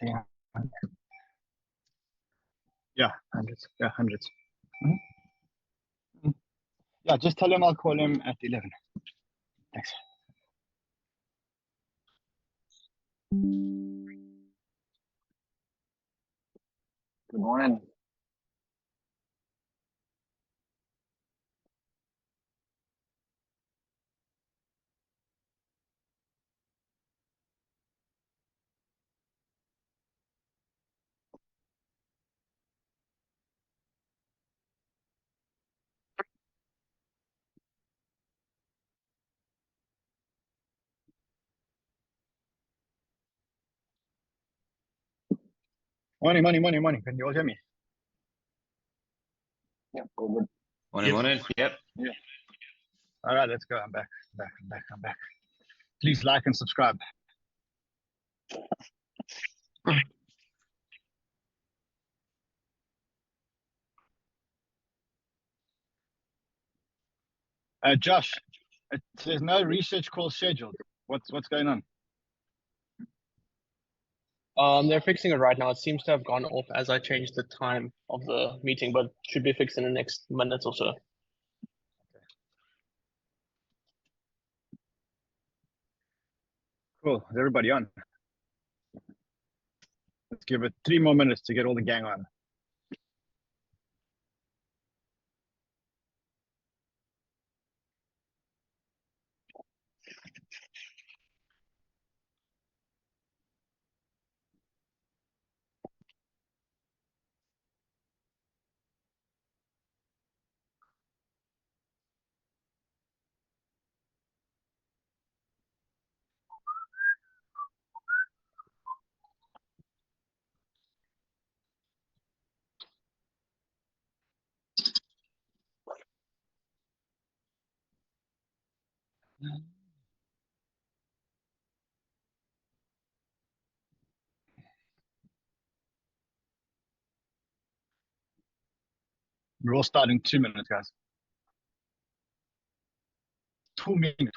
Yeah. Yeah, hundreds. Yeah, hundreds. Yeah, just tell him I'll call him at 11. Thanks. Good morning. Morning. Can you all hear me? Yeah, all good. Morning. Yep. Yeah. All right, let's go. I'm back. Please like and subscribe. Josh, there's no research call scheduled. What's going on? They're fixing it right now. It seems to have gone off as I changed the time of the meeting, but should be fixed in the next minute or so. Cool. Is everybody on? Let's give it 3 more minutes to get all the gang on. We're all starting 2 minutes, guys. 2 minutes.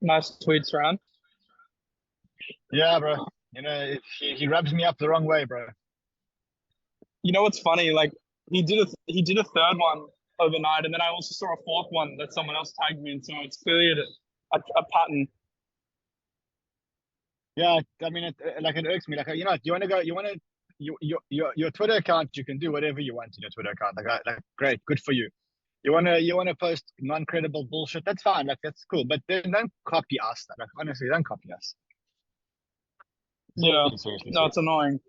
Nice tweets, Ryan. Yeah, bro. You know, he rubs me up the wrong way, bro. You know what's funny? Like he did a third one overnight, and then I also saw a fourth one that someone else tagged me in. So it's clearly a pattern. Yeah, I mean, it irks me. Like, you know, your Twitter account, you can do whatever you want in your Twitter account. Like great, good for you. You wanna post non-credible bullshit, that's fine. Like, that's cool. But then don't copy us. Like, honestly, don't copy us. Yeah. Seriously. No, it's annoying.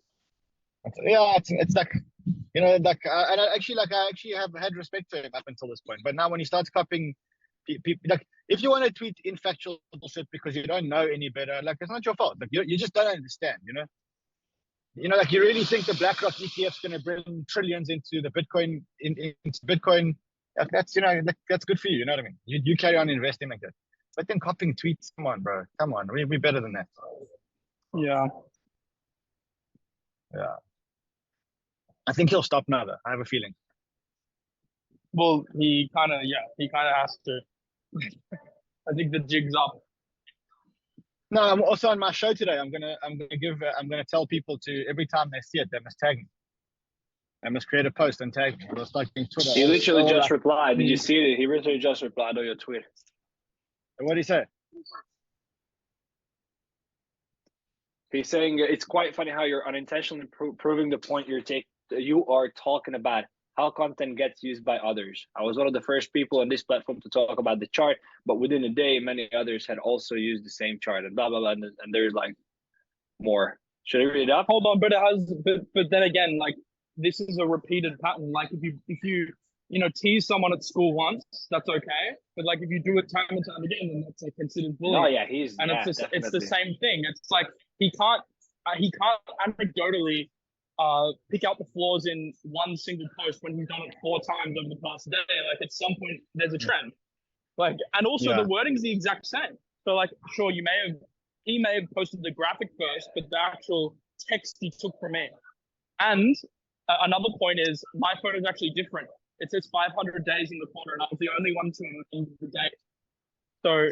It's like, you know, like, and I actually have had respect for him up until this point. But now when he starts copying people, like, if you want to tweet infactual bullshit because you don't know any better, like, it's not your fault. Like, you just don't understand, you know. You know, like, you really think the BlackRock ETF is going to bring trillions into the Bitcoin into Bitcoin? Like, that's, you know, that's good for you. You know what I mean? You carry on investing like that. But then copying tweets, come on, bro. Come on, we're better than that. Yeah. Yeah. I think he'll stop now, though. I have a feeling. Well, he kind of has to. I think the jig's up. No, I'm also on my show today. I'm gonna tell people to, every time they see it, they must tag me. They must create a post and tag me. We'll start getting Twitter. He literally just replied. Did you see it? He literally just replied on your tweet. What did he say? He's saying it's quite funny how you're unintentionally proving the point you are talking about, how content gets used by others. I was one of the first people on this platform to talk about the chart, but within a day, many others had also used the same chart and blah, blah, blah. And there's like more. Should I read it up? Hold on, but then again, like, this is a repeated pattern. Like, if you tease someone at school once, that's okay. But like, if you do it time and time again, then that's like considered bullying. Oh yeah, it's the same thing. It's like he can't anecdotally pick out the flaws in one single post when he's done it 4 times over the past day. Like at some point, there's a trend. Like, and also the wording's the exact same. So like, sure, he may have posted the graphic first, but the actual text he took from it. And another point is my photo is actually different. It says 500 days in the corner, and I was the only one to include the date. So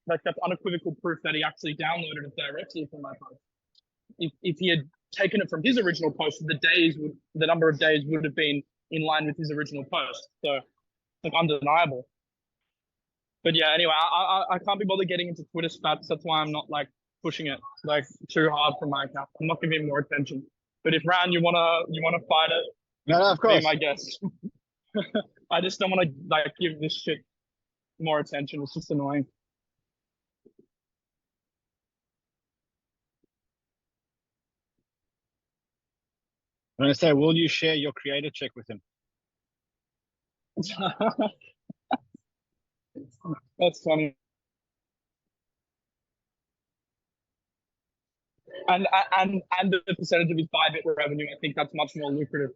that's unequivocal proof that he actually downloaded it directly from my post. If he had taken it from his original post, the number of days would have been in line with his original post. So like undeniable. But yeah, anyway, I can't be bothered getting into Twitter spats. That's why I'm not like pushing it like too hard for my account. I'm not giving more attention. But if Ran, you wanna fight it, no, of course, be my guess. I just don't want to like give this shit more attention. It's just annoying. I'm gonna say, will you share your creator check with him? That's funny. And the percentage of his Bybit revenue, I think that's much more lucrative.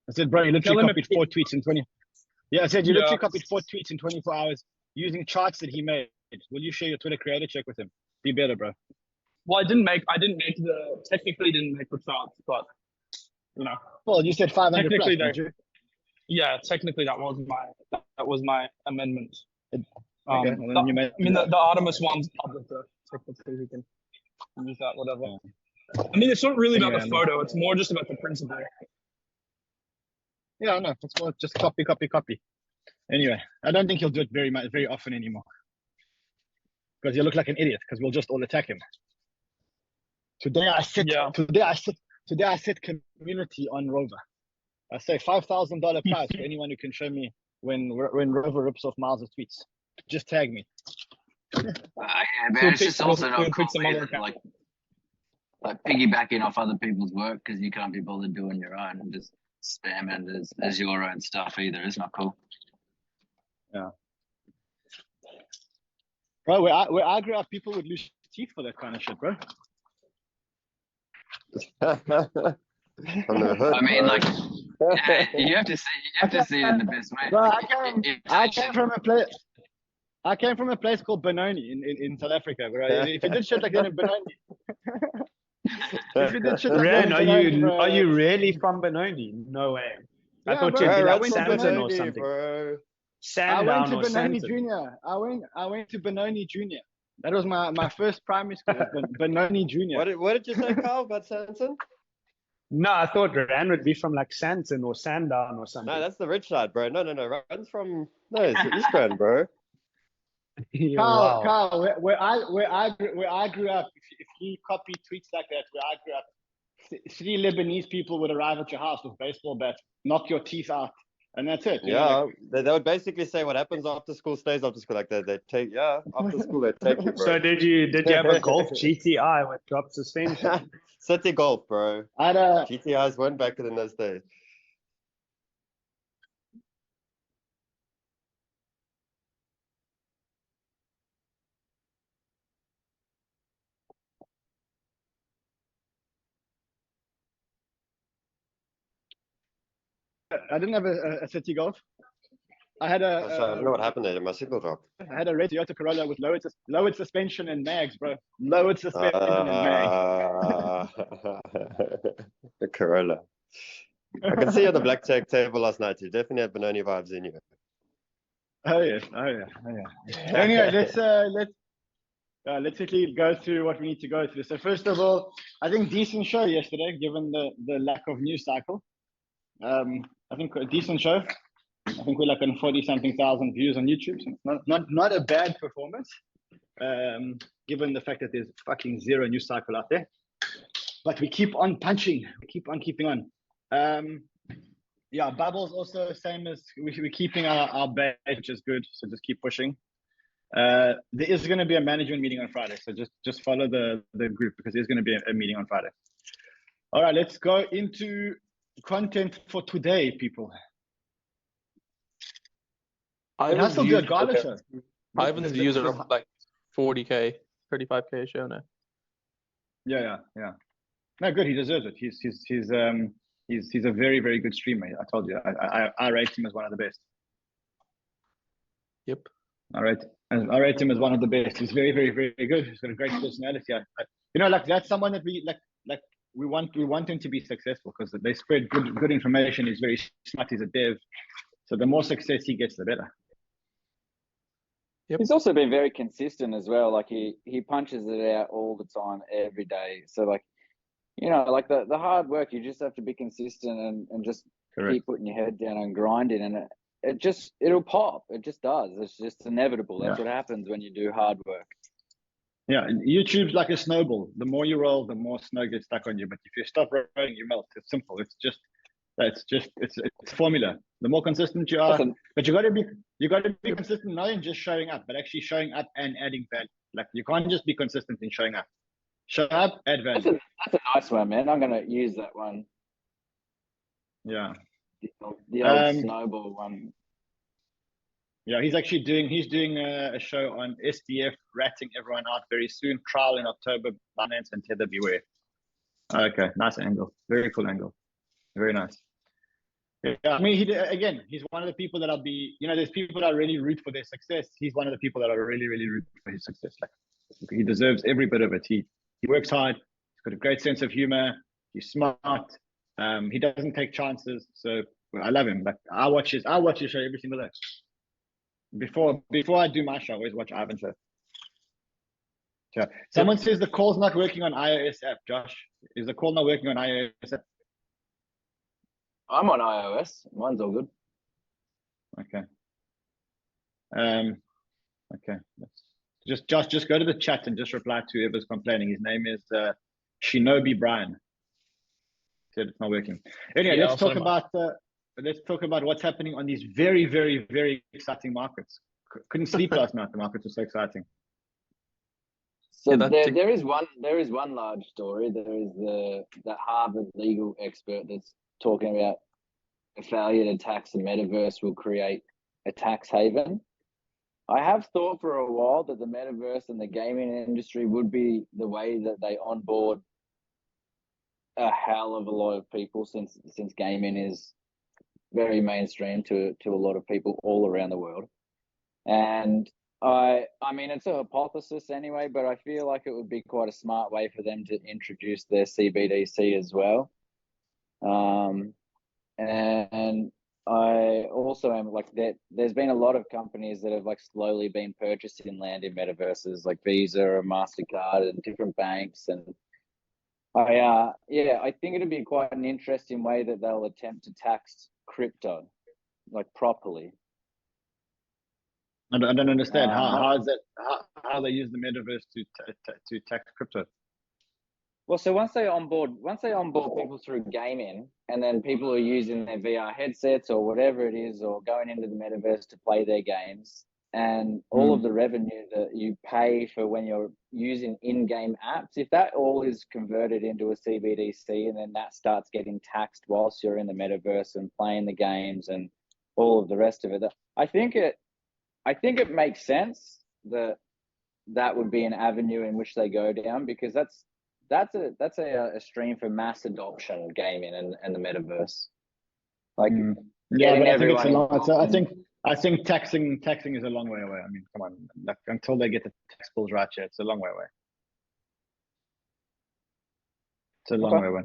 I said, bro, you literally copied 4 tweets in 20. Yeah, I said you literally copied 4 tweets in 24 hours using charts that he made. Will you share your Twitter creator check with him? Be better, bro. Well, technically didn't make the charts, but you know. Well, you said 500 plus, did you? Yeah, technically that was my amendment. Okay, well, the Artemis one's public, so technically we can use that, whatever. Yeah. I mean, it's not really about the photo; it's more just about the principle. Yeah, no, it's more just copy. Anyway, I don't think he'll do it very often anymore, because he'll look like an idiot. Because we'll just all attack him. Today I set community on Rover. I say $5,000 prize for anyone who can show me when Rover rips off Miles' tweets. Just tag me. Yeah, man, it's just also not cool either, like piggybacking off other people's work because you can't be bothered doing your own and just spam it as your own stuff either. It's not cool. Yeah. Bro, where I grew up, people would lose teeth for that kind of shit, bro. I mean, like, yeah, you have to see it in the best way. Bro, I came from a place called Benoni in South Africa, bro. If you did shit like that in Benoni, if you did shit like that in Benoni, bro, are you really from Benoni? No way. Yeah, I thought bro, you'd be like went to Santon Benoni, or something. Bro. I went to or Benoni Santon. Junior. I went to Benoni Junior. That was my first primary school, Benoni Junior. What did you say, Carl, about Sanson? No, I thought Ran would be from like Santon or Sandown or something. No, that's the rich side, bro. No. Ran's from it's the East Rand, bro. Yeah, wow. Carl, where I grew up, if you copy tweets like that, where I grew up, 3 Lebanese people would arrive at your house with baseball bats, knock your teeth out, and that's it. Yeah, they would basically say what happens after school stays after school. Like they take after school they take you, bro. So did you have a Golf GTI with drop suspension? City Golf, bro. GTIs weren't back in those days. I didn't have a City Golf. I had I don't know what happened there. My signal dropped. I had a red Toyota Corolla with lowered suspension and mags, bro. Lowered suspension and mags. The Corolla. I can see you on the blackjack table last night. You definitely had Benoni vibes in you. Oh yeah. Anyway, let's quickly go through what we need to go through. So first of all, I think decent show yesterday, given the lack of news cycle. I think a decent show. I think we're like on 40-something thousand views on YouTube. So not a bad performance, given the fact that there's fucking zero news cycle out there. But we keep on punching. We keep on keeping on. Yeah, bubbles also same as we're keeping our bait, which is good. So just keep pushing. There is going to be a management meeting on Friday, so just follow the group because there's going to be a meeting on Friday. All right, let's go into content for today, people. Ivan's views are like 40K, 35K show now. Yeah. No, good. He deserves it. He's a very, very good streamer. I told you. I rate him as one of the best. Yep. I rate him as one of the best. He's very, very, very good. He's got a great personality. Like that's someone that we like. We want him to be successful because they spread good information. He's very smart. He's a dev. So the more success he gets, the better. Yep. He's also been very consistent as well. Like he punches it out all the time, every day. So like, like the hard work, you just have to be consistent and just keep putting your head down and grinding, and it'll pop. It just does. It's just inevitable. That's what happens when you do hard work. Yeah, YouTube's like a snowball. The more you roll, the more snow gets stuck on you. But if you stop rolling, you melt. It's simple. It's formula. The more consistent you are, but you got to be consistent, not in just showing up, but actually showing up and adding value. Like you can't just be consistent in showing up. Show up, add value. That's a nice one, man. I'm gonna use that one. Yeah. The old snowball one. Yeah, he's doing a show on SDF, ratting everyone out very soon. Trial in October, Binance and Tether beware. Okay, nice angle. Very cool angle. Very nice. Yeah, I mean, he's one of the people that I'll be, there's people that I really root for their success. He's one of the people that I really, really root for his success. Like, he deserves every bit of it. He works hard. He's got a great sense of humor. He's smart. He doesn't take chances. So I love him. Like I watch his show every single day. Before I do my show, I always watch Ivan's show. Yeah. Someone says the call's not working on iOS app. Josh, is the call not working on iOS app? I'm on iOS. Mine's all good. Okay. Okay. Josh, just go to the chat and just reply to whoever's complaining. His name is Shinobi Brian. Said it's not working. Anyway, let's talk about what's happening on these very, very, very exciting markets. Couldn't sleep last night. The markets were so exciting. So there is one large story. There is that Harvard legal expert that's talking about a failure to tax the metaverse will create a tax haven. I have thought for a while that the metaverse and the gaming industry would be the way that they onboard a hell of a lot of people, since gaming is very mainstream to a lot of people all around the world. And I mean, it's a hypothesis anyway, but I feel like it would be quite a smart way for them to introduce their CBDC as well. And I also am like that. There's been a lot of companies that have like slowly been purchasing land in metaverses, like Visa or MasterCard and different banks. And I think it'd be quite an interesting way that they'll attempt to tax crypto, like properly. I don't understand how they use the metaverse to tax crypto. Well, so once they onboard people through gaming, and then people are using their VR headsets or whatever it is, or going into the metaverse to play their games, and all of the revenue that you pay for when you're using in-game apps, if that all is converted into a CBDC, and then that starts getting taxed whilst you're in the metaverse and playing the games and all of the rest of it, I think it makes sense that would be an avenue in which they go down, because that's a stream for mass adoption of gaming and the metaverse. Like, yeah, but I think it's a long. So I think taxing is a long way away. I mean, come on, like, until they get the tax bills right, it's a long way away. It's a long way away.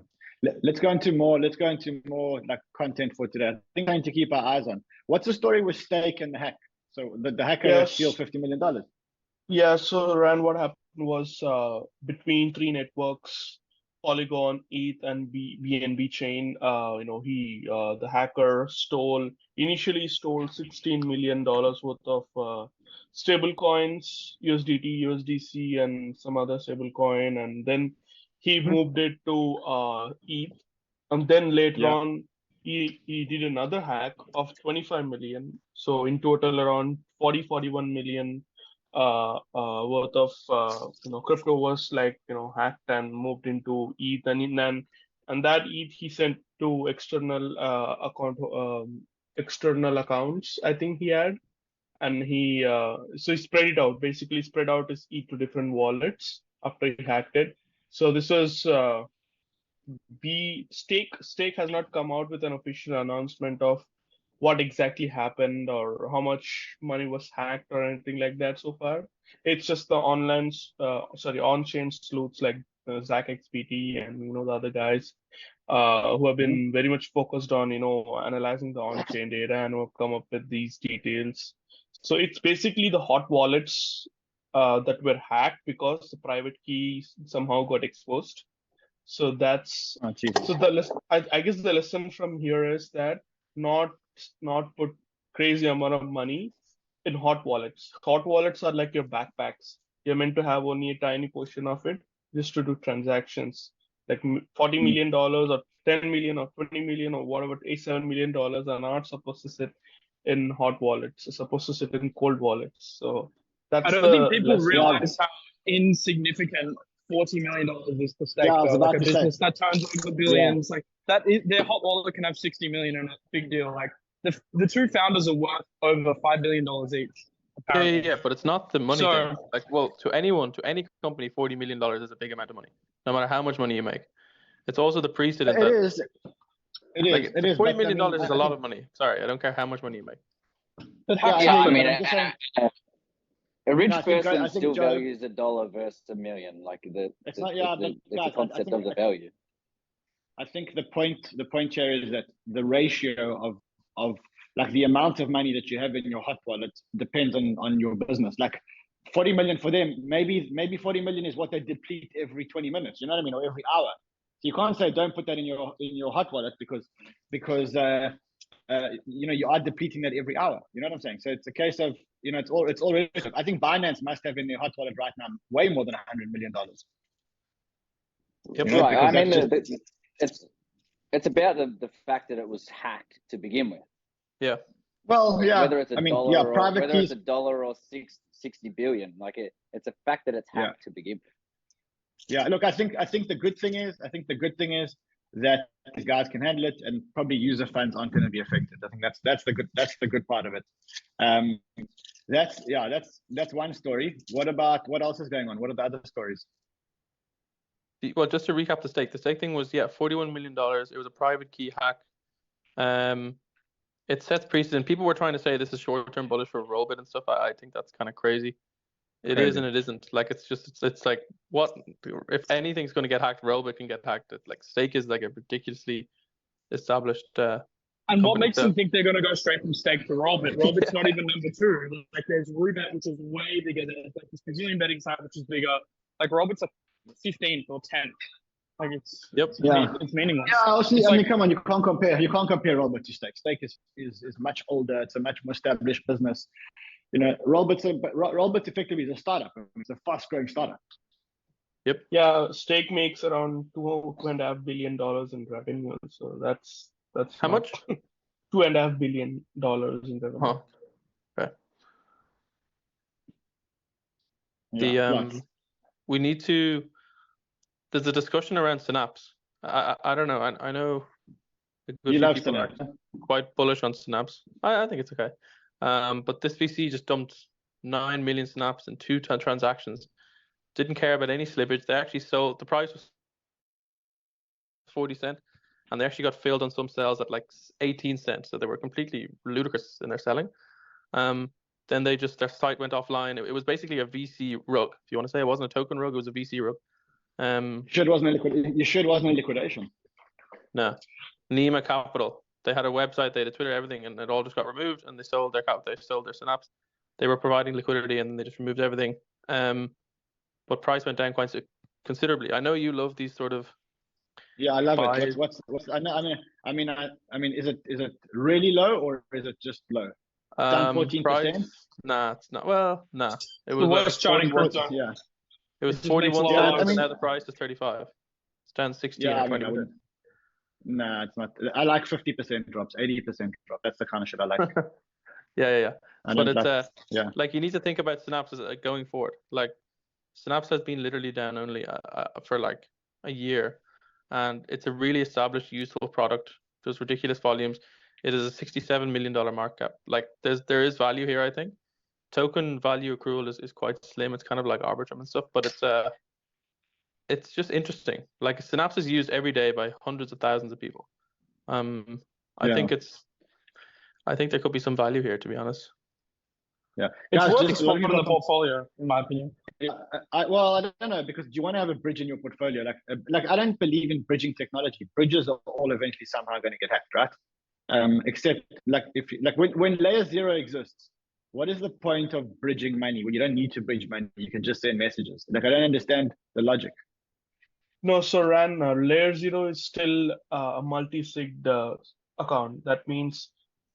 Let's go into more like content for today. I think I need to keep our eyes on. What's the story with Stake and the hack? So the hacker steal $50 million. Yeah. So Rand, what happened was between three networks, Polygon, ETH, and BNB chain. The hacker initially stole $16 million worth of stable coins, USDT, USDC, and some other stable coin, and then he moved it to ETH, and then later on he did another hack of 25 million. So in total, around 41 million worth of crypto was hacked and moved into ETH, and that ETH he sent to external accounts I think he had, and he spread out his ETH to different wallets after he hacked it, So this was Stake has not come out with an official announcement of what exactly happened or how much money was hacked or anything like that so far. It's just the on-chain sleuths like Zach XPT and the other guys who have been very much focused on analyzing the on-chain data and who have come up with these details. So it's basically the hot wallets that were hacked because the private key somehow got exposed. So that's I guess the lesson from here is that not put crazy amount of money in hot wallets. Hot wallets are like your backpacks. You're meant to have only a tiny portion of it just to do transactions. Like $40 million or 10 million or 20 million or whatever, $87 million are not supposed to sit in hot wallets. They're supposed to sit in cold wallets. So that's I don't think people realize how insignificant $40 million is to stake. Like a business that turns over billions, like that is, their hot wallet can have 60 million and a big deal. Like the two founders are worth over $5 billion each. Apparently. Yeah, but it's not the money thing. Like, well, to any company, $40 million is a big amount of money, no matter how much money you make. It's also the precedent. It is. $40 million is a lot of money. Sorry, I don't care how much money you make. But a rich person still values $1 versus $1 million. Like it's a concept of the value. I think the point here is that the ratio of like the amount of money that you have in your hot wallet depends on your business. Like 40 million for them, maybe 40 million is what they deplete every 20 minutes. You know what I mean, or every hour. So you can't say don't put that in your hot wallet because you are depleting that every hour. You know what I'm saying? So it's a case of it's all. I think Binance must have in their hot wallet right now way more than $100 million. Yep. Right. I mean, it's about the fact that it was hacked to begin with. Yeah. Well, yeah. Whether it's a dollar or 60 billion, like it's a fact that it's hacked to begin with. Yeah. Look, I think the good thing is that these guys can handle it, and probably user funds aren't going to be affected. I think that's the good part of it. That's one story. What else is going on? What are the other stories? Well, just to recap the stake thing was $41 million. It was a private key hack. It sets precedent. People were trying to say this is short-term bullish for Rollbit and stuff. I think that's kind of crazy. It is and it isn't. Like it's like what if anything's going to get hacked, Rollbit can get hacked. Like Stake is like a ridiculously established. And what makes them think they're going to go straight from Stake to Rollbit? Rollbit's not even number 2. Like there's Roobet, which is way bigger. There's like this Brazilian betting site, which is bigger. Like Rollbit's like 15th or 10th. Like it's meaningless. Yeah, also, I mean, come on, you can't compare Rollbit to Stake. Stake is much older. It's a much more established business. Rollbit effectively is a startup. It's a fast-growing startup. Yep. Yeah, Stake makes around $2.5 billion in revenue. So that's how much? $2.5 billion in revenue. Huh. Okay. We need to. There's a discussion around Synapse. I don't know. I know. You love Synapse. Quite bullish on Synapse. I think it's okay. But this VC just dumped 9 million Synapse in 2 transactions. Didn't care about any slippage. They actually sold. The price was 40 cents, and they actually got filled on some sales at like 18 cents. So they were completely ludicrous in their selling. Then their site went offline. It was basically a VC rug. If you want to say it wasn't a token rug, it was a VC rug. You sure it wasn't a liquidation? No. Nima Capital. They had a website, they had a Twitter, everything, and it all just got removed. And they sold their Synapse. They were providing liquidity, and they just removed everything. But price went down quite considerably. I know you love these sort of. Yeah, I love it. What's I mean, is it really low or is it just low? Down 14%? Nah, it's not. Well, nah. It was the worst charting crypto. Yeah. It was 41 cents, and now the price is 35. It's down 16 or 20. Nah, it's not. I like 50% drops, 80% drop. That's the kind of shit I like. Yeah. But it's like you need to think about Synapse going forward. Like Synapse has been literally down only for like a year, and it's a really established, useful product. There's ridiculous volumes. It is a $67 million market cap. Like there is value here, I think. Token value accrual is quite slim. It's kind of like Arbitrum and stuff, but it's just interesting. Like Synapse is used every day by hundreds of thousands of people. I think there could be some value here, to be honest. Yeah, it's guys, worth just exploring in the portfolio, in my opinion. Well, I don't know, because do you want to have a bridge in your portfolio? Like I don't believe in bridging technology. Bridges are all eventually somehow going to get hacked, right? Except like when layer 0 exists, what is the point of bridging money when you don't need to bridge money? You can just send messages. Like I don't understand the logic. No, so Ran, layer 0 is still a multi-sig account. That means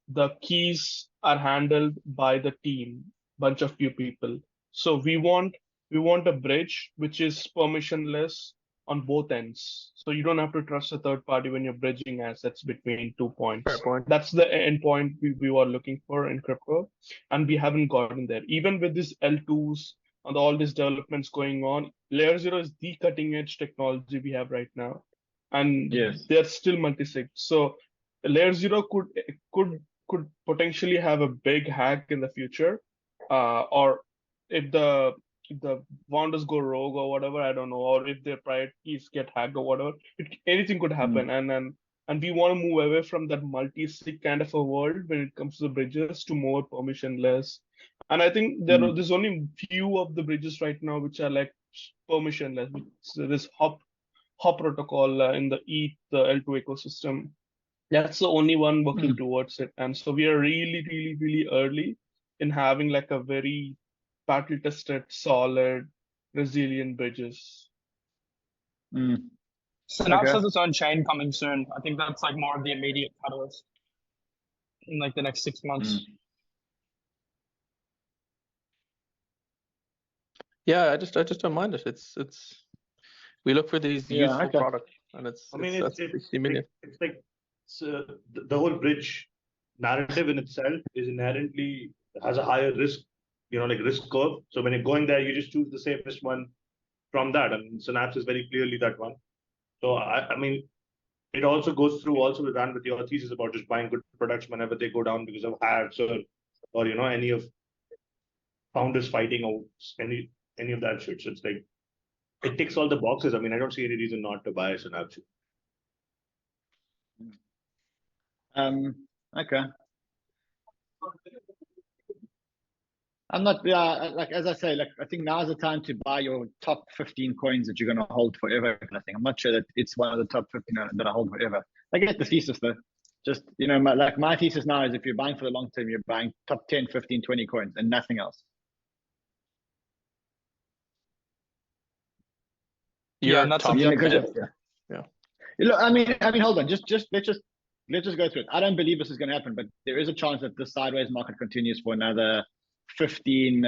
the keys are handled by the team, bunch of few people. So we want a bridge which is permissionless on both ends. So you don't have to trust a third party when you're bridging assets between 2 points. Fair point. That's the end point we were looking for in crypto, and we haven't gotten there. Even with these L2s and all these developments going on, layer 0 is the cutting edge technology we have right now, and they're still multi-sig. So layer 0 could potentially have a big hack in the future, or if the founders go rogue or whatever, I don't know, or if their private keys get hacked or whatever, anything could happen. And we want to move away from that multi-sig kind of a world when it comes to the bridges to more permissionless. And I think there's only few of the bridges right now which are like permissionless. So this hop protocol in the ETH, the L2 ecosystem. That's the only one working towards it. And so we are really, really, really early in having like a very battle tested, solid, resilient bridges. Synapse has its own chain coming soon. I think that's like more of the immediate catalyst in like the next 6 months. Yeah, I just don't mind it. It's we look for these useful products, and it's like the whole bridge narrative in itself is inherently has a higher risk, like risk curve. So when you're going there, you just choose the safest one from that, and Synapse is very clearly that one. So I mean, it also goes through with your thesis about just buying good products whenever they go down because of hacks or any of founders fighting or any of that shit. So it's like it ticks all the boxes. I mean, I don't see any reason not to buy Synapse. Okay. I'm not, like as I say, like I think now's the time to buy your top 15 coins that you're going to hold forever. I think I'm not sure that it's one of the top 15 that I hold forever. I get the thesis though. Just, my thesis now is if you're buying for the long term, you're buying top 10, 15, 20 coins and nothing else. And that's Look, I mean, hold on. Let's just go through it. I don't believe this is going to happen, but there is a chance that this sideways market continues for another 15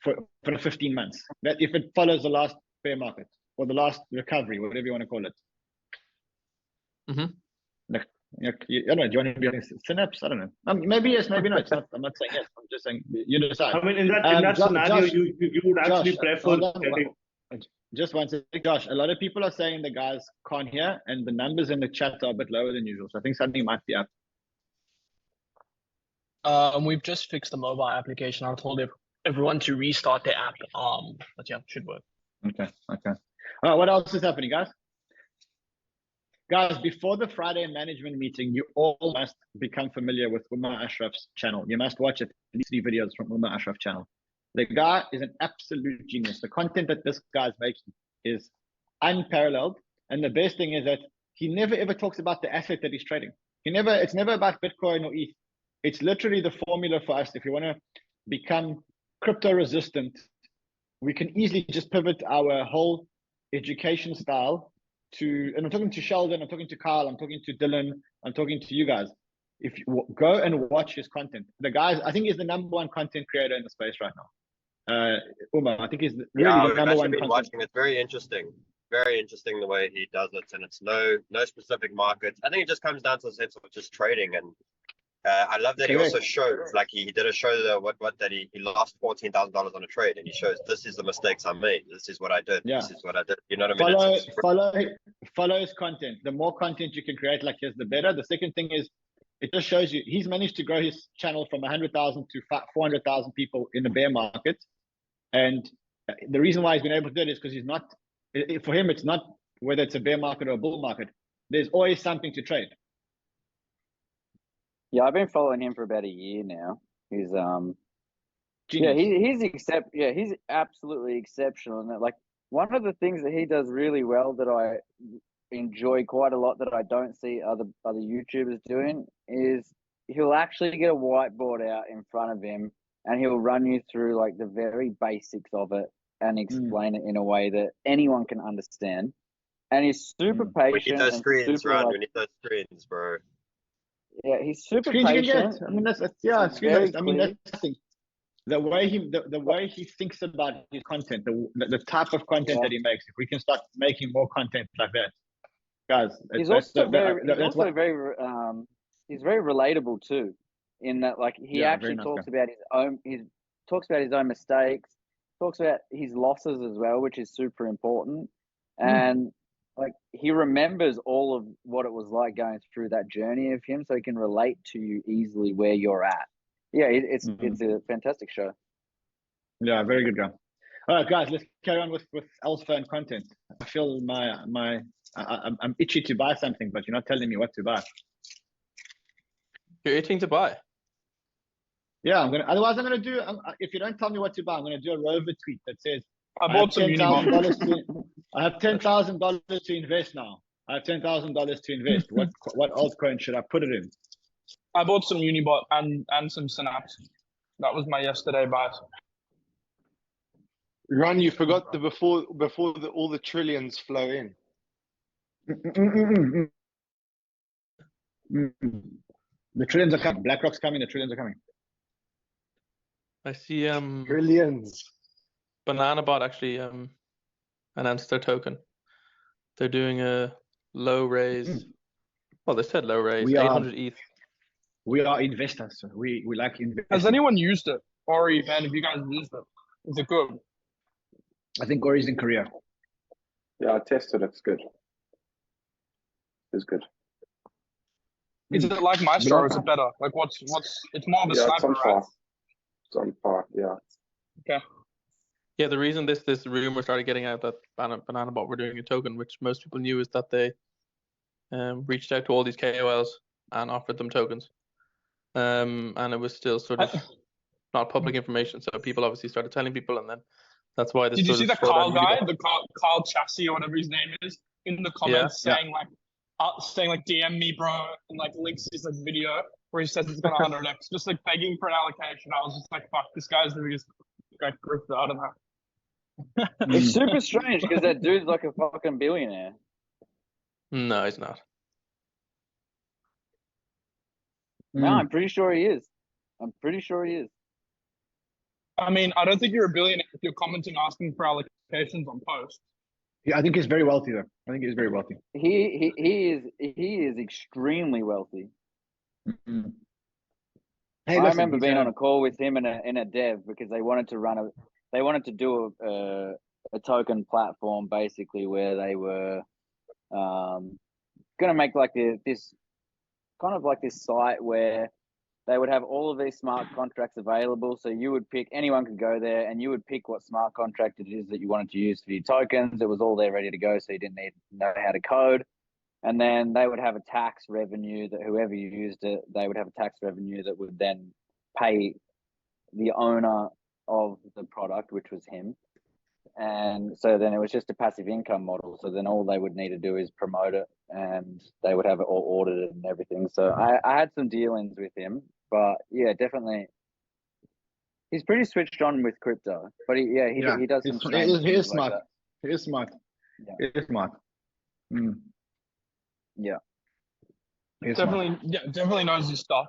for 15 months. That if it follows the last bear market or the last recovery, whatever you want to call it. Like, I don't know. Do you want to be on Synapse? I don't know. Maybe yes, maybe not. I'm not saying yes. I'm just saying you decide. I mean, in that scenario, Josh, you would actually prefer getting. Just one second, Josh. A lot of people are saying the guys can't hear, and the numbers in the chat are a bit lower than usual. So I think something might be up. We've just fixed the mobile application. I told everyone to restart their app. But yeah, it should work. Okay. All right, what else is happening, guys? Guys, before the Friday management meeting, you all must become familiar with Umar Ashraf's channel. You must watch at least 3 videos from Umar Ashraf's channel. The guy is an absolute genius. The content that this guy's making is unparalleled. And the best thing is that he never ever talks about the asset that he's trading. It's never about Bitcoin or ETH. It's literally the formula for us. If you want to become crypto resistant, we can easily just pivot our whole education style to, and I'm talking to Sheldon, I'm talking to Kyle, I'm talking to Dylan, I'm talking to you guys. If you go and watch his content, the guy, I think he's the #1 content creator in the space right now. Umar, I think he's really the #1 been watching. It's very interesting the way he does it, and it's no specific markets. I think it just comes down to the sense of just trading, and I love that he also shows, like he did a show that he lost $14,000 on a trade, and he shows this is the mistakes I made, this is what I did, this is what I did. You know what I mean? Follow his content. The more content you can create like his, the better. The second thing is, it just shows you he's managed to grow his channel from 100,000 to 400,000 people in the bear market. And the reason why he's been able to do it is because he's not. For him, it's not whether it's a bear market or a bull market. There's always something to trade. Yeah, I've been following him for about a year now. He's Genius. he's absolutely exceptional. And like one of the things that he does really well that I enjoy quite a lot that I don't see other YouTubers doing is he'll actually get a whiteboard out in front of him and he'll run you through like the very basics of it and explain it in a way that anyone can understand. And he's super patient. We need those screens, super, Ron. like, We need those screens, bro. Yeah, he's super Screens you can patient. get. I mean, that's very I mean, clear. that's the thing. The way he thinks about his content, the type of content that he makes. If we can start making more content like that, guys, He's also very relatable too, in that like he actually talks about his own mistakes, talks about his losses as well, which is super important, and like he remembers all of what it was like going through that journey of him, so he can relate to you easily where you're at. Yeah, it's a fantastic show. Yeah, very good guy. All right, guys, let's carry on with alpha and content. I feel I'm itchy to buy something, but you're not telling me what to buy. You're itching to buy. Yeah, otherwise I'm gonna do. If you don't tell me what to buy, I'm gonna do a rover tweet that says I bought some $10,000 I have $10,000 to invest now. I have $10,000 to invest. What altcoin should I put it in? I bought some Unibot and some Synapse. That was my yesterday buy. Ron, you forgot before all the trillions flow in. The trillions are coming. BlackRock's coming. The trillions are coming. I see. Trillions. BananaBot actually announced their token. They're doing a low raise. Well, they said low raise. 800 ETH. We are investors. We like investing. Has anyone used it? Ori, man, if you guys used it, is it good? I think Ori's in Korea. Yeah, I tested it. It's good. It's good. Is it like Maestro or is it better? Like what's it's more of a sniper, it's on right? par. It's on par, yeah. Okay. Yeah, the reason this rumor started getting out that BananaBot were doing a token, which most people knew, is that they reached out to all these KOLs and offered them tokens. And it was still sort of not public information, so people obviously started telling people, and then that's why this. Did you see the Carl guy, the Carl Chassis or whatever his name is, in the comments saying like DM me, bro, and like links his like video where he says it's gonna 100x, just like begging for an allocation. I was just like, fuck, this guy's the biggest like grifter. I don't know. It's super strange because that dude's like a fucking billionaire. No, he's not. No, I'm pretty sure he is. I mean, I don't think you're a billionaire if you're commenting asking for allocations on posts. Yeah, I think he's very wealthy though. I think he's very wealthy. He is extremely wealthy. Mm-hmm. I remember being on a call with him in a dev because they wanted to do a token platform basically where they were gonna make like this kind of like this site where they would have all of these smart contracts available. So you would pick, anyone could go there and you would pick what smart contract it is that you wanted to use for your tokens. It was all there ready to go. So you didn't need to know how to code. And then they would have a tax revenue that whoever used it, they would have a tax revenue that would then pay the owner of the product, which was him. And so then it was just a passive income model. So then all they would need to do is promote it and they would have it all audited and everything. So I had some dealings with him, but yeah, definitely. He's pretty switched on with crypto, but he does some strange he is smart. Like he is smart. Yeah. He is smart. Mm. Yeah. Definitely knows his stuff.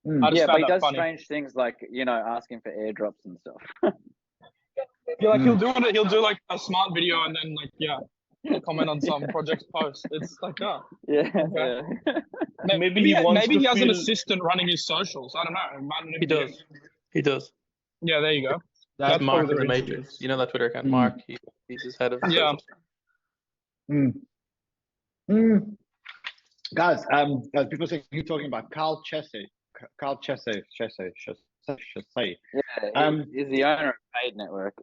Yeah, but he does strange things like, asking for airdrops and stuff. Yeah, like he'll do like a smart video and then like comment on some project's post. It's like Yeah. Maybe he has an assistant running his socials. I don't know. He does. Yeah, there you go. That's Mark in the Matrix. You know that Twitter account, Mark. He's his head of yeah. Guys, people saying you're talking about Carl Chessie. Yeah, he's the owner of Paid Network.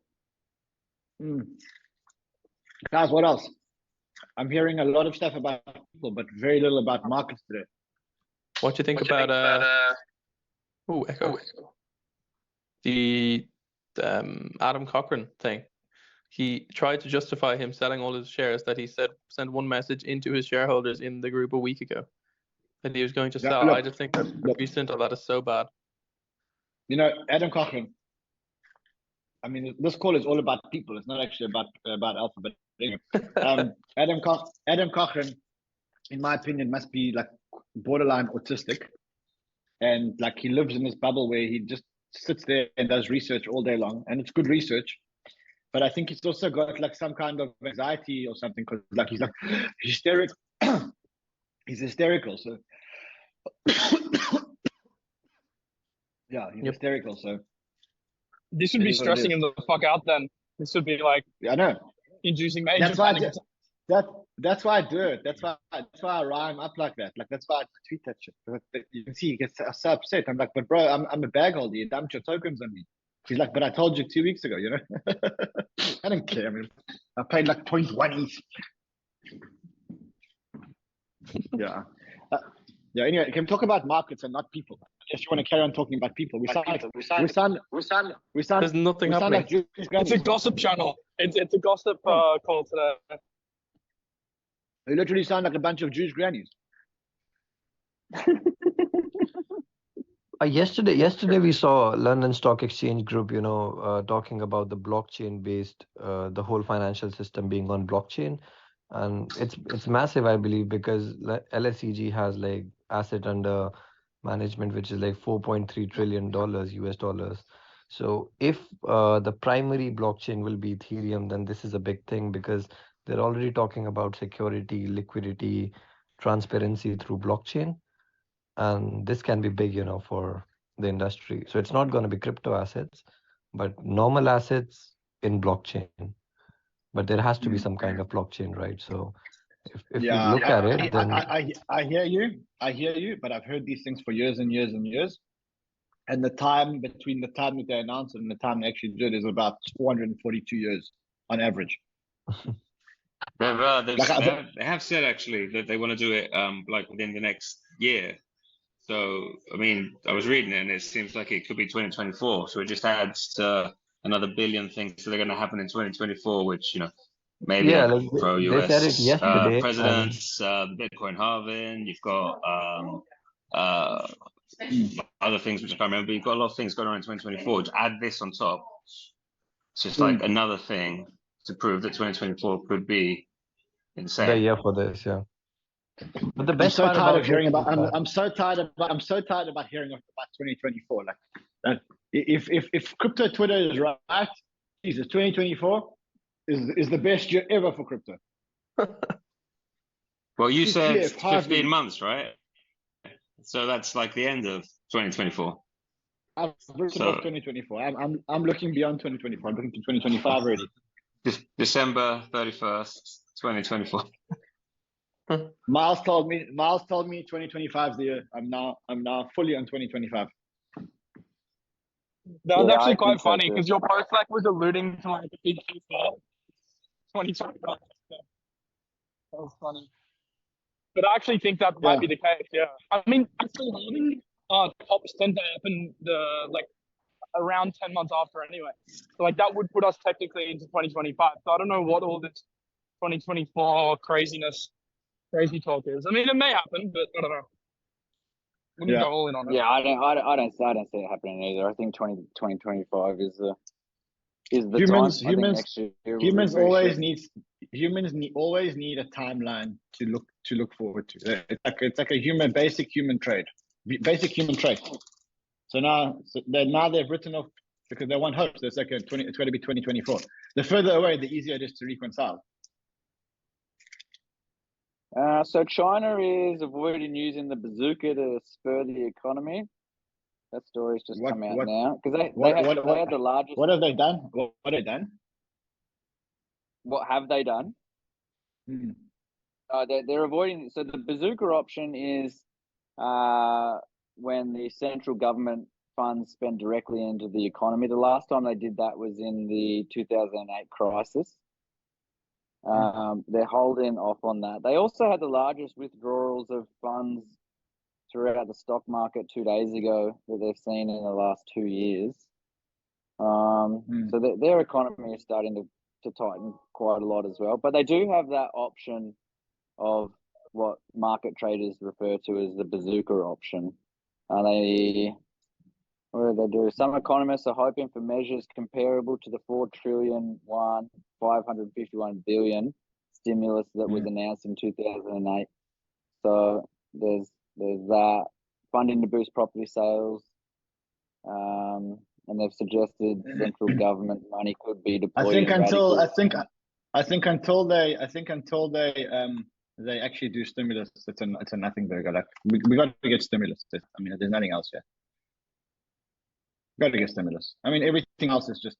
Guys, what else? I'm hearing a lot of stuff about people, but very little about markets today. What do you think about Echo? The Adam Cochran thing. He tried to justify him selling all his shares that he said sent one message into his shareholders in the group a week ago that he was going to sell. Look, I just think that the recent of that is so bad. You know, Adam Cochran. I mean, this call is all about people. It's not actually about Alpha, but anyway. Adam Cochran, in my opinion, must be like borderline autistic, and like he lives in this bubble where he just sits there and does research all day long, and it's good research. But I think he's also got like some kind of anxiety or something, because like he's like hysterical. He's hysterical, so yeah, he's hysterical. So this would be stressing him the fuck out. Then this would be like, I know, inducing major. That's why I do it. That's why I rhyme up like that. Like that's why I tweet that shit. You can see he gets so upset. I'm like, but bro, I'm a bag holder. You dumped your tokens on me. He's like, but I told you 2 weeks ago. You know, I don't care. I mean, I paid like 0.1 each. Yeah. Yeah. Anyway, can we talk about markets and not people? If you want to carry on talking about people, we sound. There's nothing happening. Like it's a gossip channel. It's a gossip call today. You literally sound like a bunch of Jewish grannies. Yesterday we saw London Stock Exchange Group, talking about the blockchain based, the whole financial system being on blockchain, and it's massive, I believe, because LSEG has like asset under management which is like $4.3 trillion US dollars. So if the primary blockchain will be Ethereum, then this is a big thing, because they're already talking about security, liquidity, transparency through blockchain. And this can be big, for the industry. So it's not going to be crypto assets, but normal assets in blockchain. But there has to be some kind of blockchain, right? So if you look at it, then I hear you, but I've heard these things for years and years and years. And the time between the time that they announce it and the time they actually do it is about 442 years on average. They have said actually that they want to do it like within the next year. So I mean, I was reading it and it seems like it could be 2024. So it just adds to another billion things that are going to happen in 2024, which maybe pro-US they said it yesterday, presidents, Bitcoin halving. You've got other things which I can't remember. You've got a lot of things going on in 2024. To add this on top, it's just like another thing to prove that 2024 could be insane. The year for this, yeah. But the best I'm so tired of hearing about. I'm so tired about hearing about 2024. Like, if crypto Twitter is right, Jesus, 2024 is the best year ever for crypto. Well, you said 15 months, right? So that's like the end of 2024. I've written off 2024. I'm looking beyond 2024. I'm looking to 2025 already. December 31st, 2024. Miles told me 2025 is the year. I'm now fully on 2025 That was actually quite funny, because your post was alluding to like a big Q4 2025. That was funny. But I actually think that might be the case. Yeah, I mean, actually holding tops tend to happen around 10 months after anyway. So that would put us technically into 2025. So I don't know what all this 2024 crazy talk is. I mean, it may happen, but I don't know. Wouldn't go all in on it. Yeah, I don't see it happening either. I think 2025 is the humans always need a timeline to look forward to. It's like a basic human trait. So now they've written off because they want hope. So it's like it's going to be 2024. The further away, the easier it is to reconcile. So China is avoiding using the bazooka to spur the economy. That story's just come out now, because they had the largest. What have they done? What have they done? What have they done? They're avoiding. So the bazooka option is when the central government funds spent directly into the economy. The last time they did that was in the 2008 crisis. They're holding off on that. They also had the largest withdrawals of funds throughout the stock market 2 days ago that they've seen in the last 2 years. So their economy is starting to tighten quite a lot as well. But they do have that option of what market traders refer to as the bazooka option. What do they do? Some economists are hoping for measures comparable to the 4 trillion yuan, 551 billion stimulus that was announced in 2008. So there's that funding to boost property sales, and they've suggested central government money could be deployed. I think until they actually do stimulus, it's a nothing burger. Like we got to get stimulus. I mean, there's nothing else yet. Got to get stimulus. I mean, everything else is just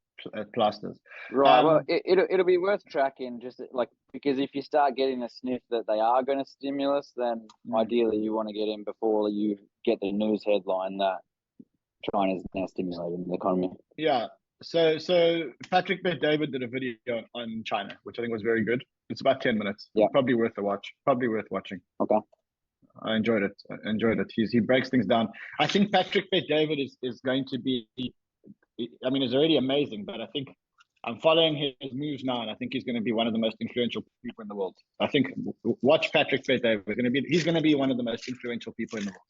plasters. Right. Well, it'll be worth tracking, just like, because if you start getting a sniff that they are going to stimulus, then ideally you want to get in before you get the news headline that China's now stimulating the economy. Yeah. So Patrick Bet-David did a video on China, which I think was very good. It's about 10 minutes. Yeah. Probably worth a watch. Probably worth watching. Okay. I enjoyed it. He breaks things down. I think Patrick Bet-David is going to be. I mean, it's already amazing, but I think I'm following his moves now, and I think he's going to be one of the most influential people in the world. I think watch Patrick Bet-David. He's going to be one of the most influential people in the world.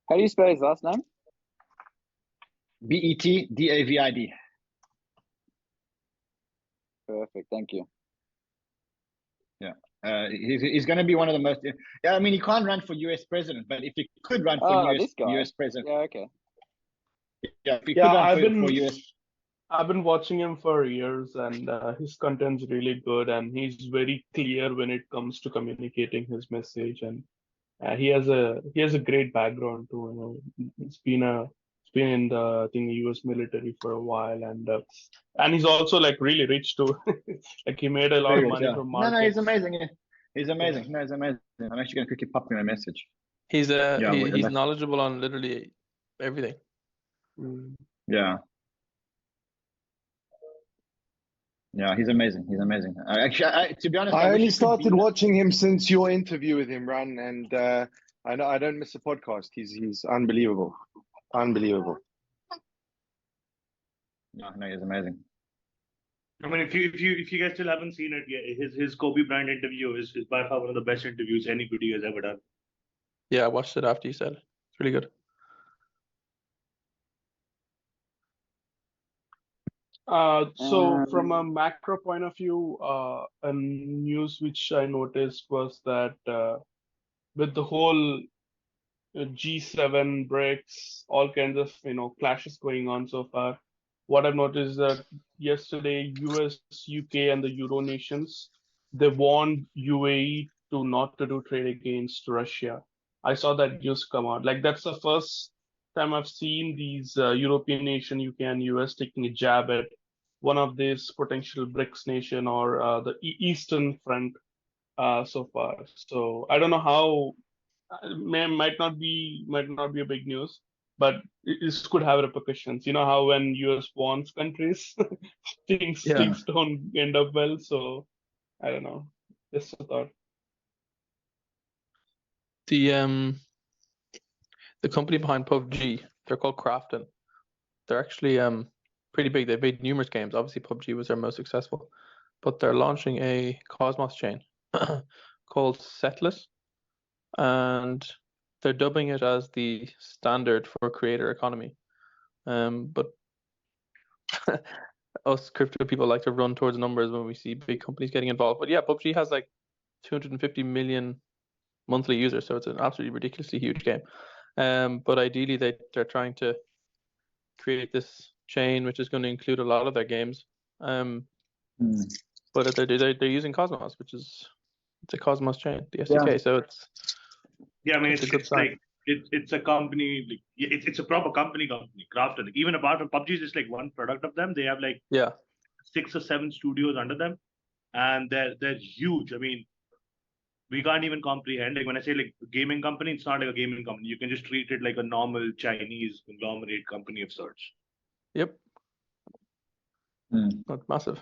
How do you spell his last name? B-E-T-D-A-V-I-D. Perfect. Thank you. Yeah. He's going to be one of the most. Yeah, I mean, he can't run for US president, but if he could run for US president. Yeah, okay. Yeah, if he could run for US. I've been watching him for years, and his content's really good, and he's very clear when it comes to communicating his message, and he has a great background too. You know, he's been in the US military for a while, and he's also like really rich too. Like he made a lot of money from markets. No, he's amazing. He's amazing. No, he's amazing. I'm actually going to quickly pop him a message. He's knowledgeable on literally everything. Yeah. Yeah, he's amazing. He's amazing. Actually, to be honest, I only started watching him since your interview with him, Ran, and I don't miss a podcast. He's unbelievable. Unbelievable. No, he's amazing. I mean, if you guys still haven't seen it yet, his Kobe Bryant interview is by far one of the best interviews anybody has ever done. Yeah, I watched it after you said it. It's really good. So from a macro point of view, a news which I noticed was that with the whole G7, BRICS, all kinds of clashes going on so far, what I've noticed is that yesterday US, UK, and the Euro nations, they warned UAE not to do trade against Russia. I saw that news come out. Like that's the first time I've seen these European nation, UK, and US taking a jab at one of these potential BRICS nation or the Eastern Front so far. So I don't know how. Might not be a big news, but this could have repercussions. You know how when US warns countries, things don't end up well. So I don't know. Just a thought. The company behind PUBG, they're called Krafton. They're actually pretty big. They've made numerous games. Obviously, PUBG was their most successful, but they're launching a Cosmos chain called Setless. And they're dubbing it as the standard for creator economy. But us crypto people like to run towards numbers when we see big companies getting involved. But yeah, PUBG has like 250 million monthly users, so it's an absolutely ridiculously huge game. But ideally, they're trying to create this chain, which is going to include a lot of their games. But they're using Cosmos, which is a Cosmos chain, the SDK. So it's it's a company. Like, it's a proper company. Krafton. Even apart from PUBG, is just like one product of them. They have like 6 or 7 studios under them, and they're huge. I mean, we can't even comprehend. Like when I say like gaming company, it's not like a gaming company. You can just treat it like a normal Chinese conglomerate company of sorts. Yep. That's massive.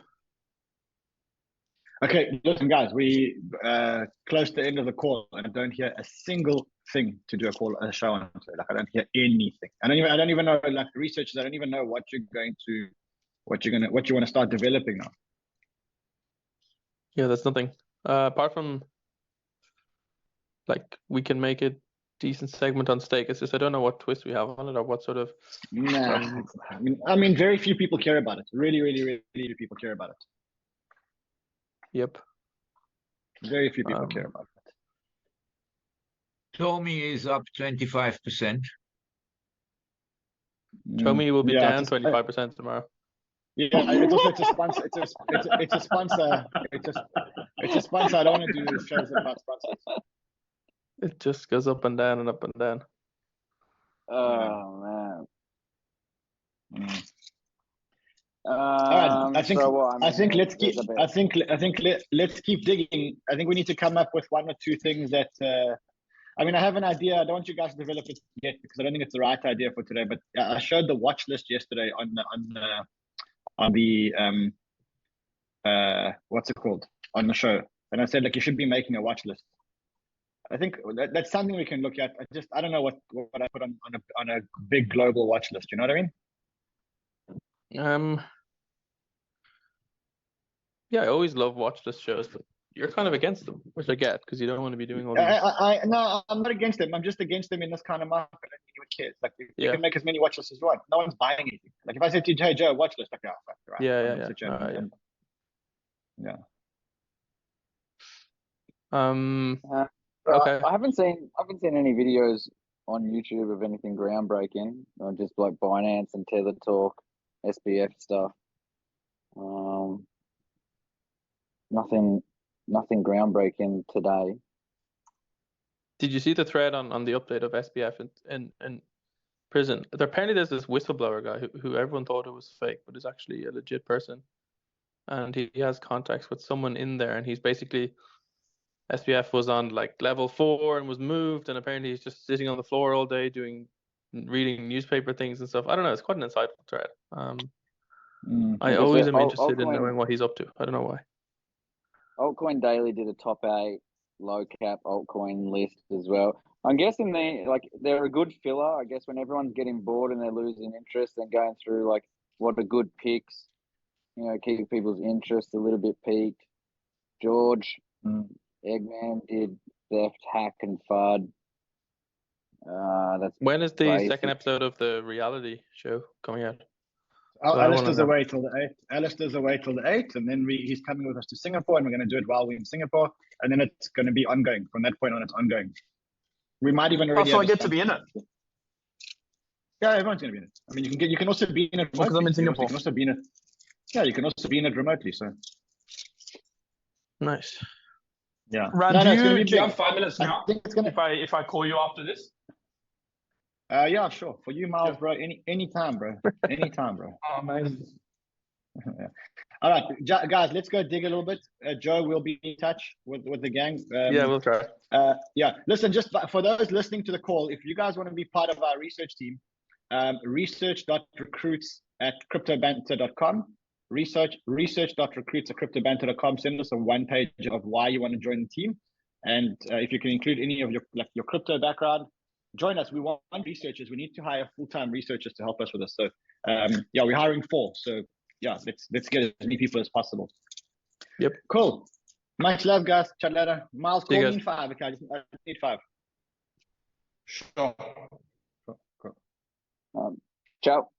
Okay, listen, guys, we close to the end of the call, and I don't hear a single thing to do a show on. Like I don't hear anything. I don't even know, like researchers. I don't even know what you want to start developing now. Yeah, that's nothing. Apart from like we can make a decent segment on stake. It's just I don't know what twist we have on it or what sort of. Nah, I mean, very few people care about it. Really, really few people care about it. Yep. Very few people care about it. Tommy is up 25%. Tommy will be down 25% tomorrow. Yeah, it's a sponsor. It's a sponsor. It's a sponsor. I don't want to do shows about sponsors. It just goes up and down and up and down. Oh man. I think so what, I think let's keep there's a bit- let's keep digging. I think we need to come up with one or two things that I mean, I have an idea. I don't want you guys to develop it yet because I don't think it's the right idea for today. But I showed the watch list yesterday on the what's it called, on the show, and I said like you should be making a watch list. I think that's something we can look at. I don't know what I put on a big global watch list. You know what I mean? Yeah, I always love watch list shows, but you're kind of against them, which I get because you don't want to be doing all these. No, I'm not against them. I'm just against them in this kind of market. With kids, like you can make as many watch lists as you want. No one's buying anything. Like if I said to you, "Hey Joe, watch list," like right. Yeah. Okay. I haven't seen any videos on YouTube of anything groundbreaking. Just like Binance and Tether Talk, SBF stuff. Nothing groundbreaking today. Did you see the thread on the update of SBF in prison? Apparently there's this whistleblower guy who everyone thought it was fake, but is actually a legit person. And he has contacts with someone in there, and he's basically, SBF was on like level 4 and was moved, and apparently he's just sitting on the floor all day reading newspaper things and stuff. I don't know, it's quite an insightful thread. I always am interested in knowing what he's up to. I don't know why. Altcoin Daily did a top 8 low cap altcoin list as well. I'm guessing they're a good filler. I guess when everyone's getting bored and they're losing interest and going through like what are good picks, keep people's interest a little bit peaked. George Eggman did theft, hack, and FUD. That's when is the basic. second episode of the reality show coming out? Alistair's away till the 8th, and then he's coming with us to Singapore, and we're going to do it while we're in Singapore, and then it's going to be ongoing. From that point on, it's ongoing. We might even already. So I get to be in it. Yeah, everyone's going to be in it. I mean, you can also be in it because I'm in Singapore. You can also be in it. Yeah, you can also be in it remotely. So nice. Yeah. Rand, do you have 5 minutes now? If I call you after this. Yeah, sure. For you, Miles, bro. Anytime, bro. Anytime, bro. Oh, amazing. Yeah. All right, guys, let's go dig a little bit. Joe will be in touch with the gang. Yeah, we'll try. Yeah, listen, just for those listening to the call, if you guys want to be part of our research team, research.recruits@cryptobanter.com. Research.recruits@cryptobanter.com. Send us a one page of why you want to join the team, and if you can include any of your crypto background, join us. We want researchers. We need to hire full-time researchers to help us with this. So yeah, we're hiring 4. So yeah, let's get as many people as possible. Yep. Cool. Much love, guys. Chat later. Miles, call me in 5. Okay, I just need 5. Sure. Cool. Ciao.